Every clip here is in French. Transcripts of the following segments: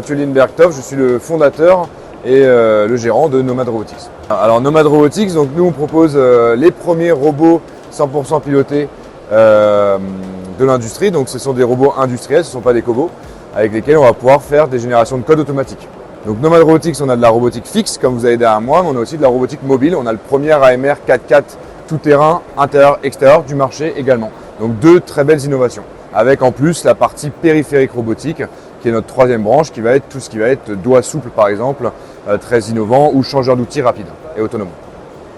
Mathieu Lindbergh-Toff, je suis le fondateur et le gérant de Nomad Robotics. Alors Nomad Robotics, donc nous on propose les premiers robots 100% pilotés de l'industrie. Donc ce sont des robots industriels, ce ne sont pas des cobots, avec lesquels on va pouvoir faire des générations de code automatique. Donc Nomad Robotics, on a de la robotique fixe comme vous avez derrière moi, mais on a aussi de la robotique mobile. On a le premier AMR 4x4 tout-terrain, intérieur-extérieur du marché également. Donc deux très belles innovations. Avec en plus la partie périphérique robotique, qui est notre troisième branche, qui va être tout ce qui va être doigt souple par exemple, très innovant, ou changeur d'outils rapide et autonome.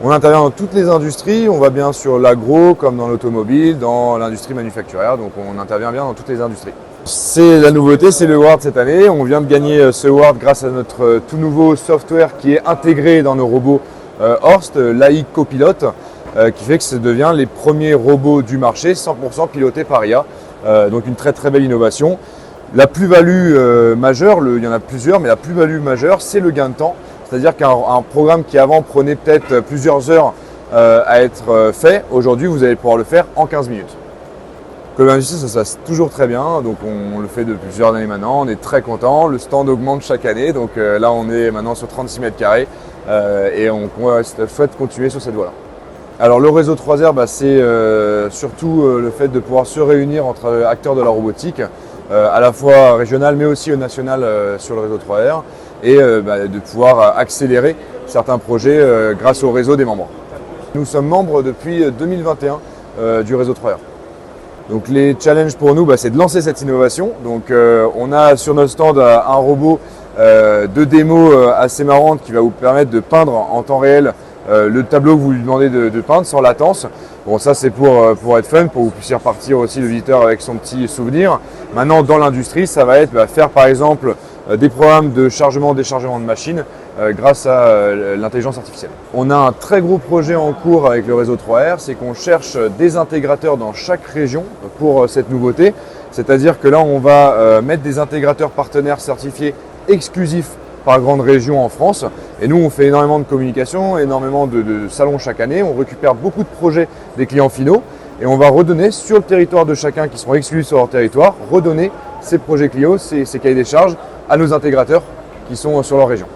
On intervient dans toutes les industries, on va bien sur l'agro comme dans l'automobile, dans l'industrie manufacturière, donc on intervient bien dans toutes les industries. C'est la nouveauté, c'est le award cette année. On vient de gagner ce award grâce à notre tout nouveau software qui est intégré dans nos robots Horst, l'AI Copilot, qui fait que ça devient les premiers robots du marché 100% pilotés par IA. Donc une très très belle innovation. La plus-value majeure, il y en a plusieurs, mais la plus-value majeure, c'est le gain de temps. C'est-à-dire qu'un programme qui avant prenait peut-être plusieurs heures à être fait, aujourd'hui vous allez pouvoir le faire en 15 minutes. Comme industrie, ça se passe toujours très bien, donc on le fait depuis plusieurs années maintenant, on est très content, le stand augmente chaque année, donc là on est maintenant sur 36 mètres carrés et on souhaite continuer sur cette voie-là. Alors le réseau 3R, c'est surtout le fait de pouvoir se réunir entre acteurs de la robotique, à la fois régional mais aussi national sur le réseau 3R, et de pouvoir accélérer certains projets grâce au réseau des membres. Nous sommes membres depuis 2021 du réseau 3R. Donc les challenges pour nous, c'est de lancer cette innovation. Donc on a sur notre stand un robot de démo assez marrante qui va vous permettre de peindre en temps réel le tableau que vous lui demandez de peindre sans latence. Bon, ça c'est pour être fun, pour que vous puissiez repartir aussi le visiteur avec son petit souvenir. Maintenant dans l'industrie, ça va être faire par exemple des programmes de chargement-déchargement de machines grâce à l'intelligence artificielle. On a un très gros projet en cours avec le réseau 3R, c'est qu'on cherche des intégrateurs dans chaque région pour cette nouveauté. C'est-à-dire que là, on va mettre des intégrateurs partenaires certifiés exclusifs par grande région en France. Et nous, on fait énormément de communication, énormément de salons chaque année. On récupère beaucoup de projets des clients finaux et on va redonner sur le territoire de chacun qui seront exclus sur leur territoire, redonner ces projets Clio, ces cahiers des charges à nos intégrateurs qui sont sur leur région.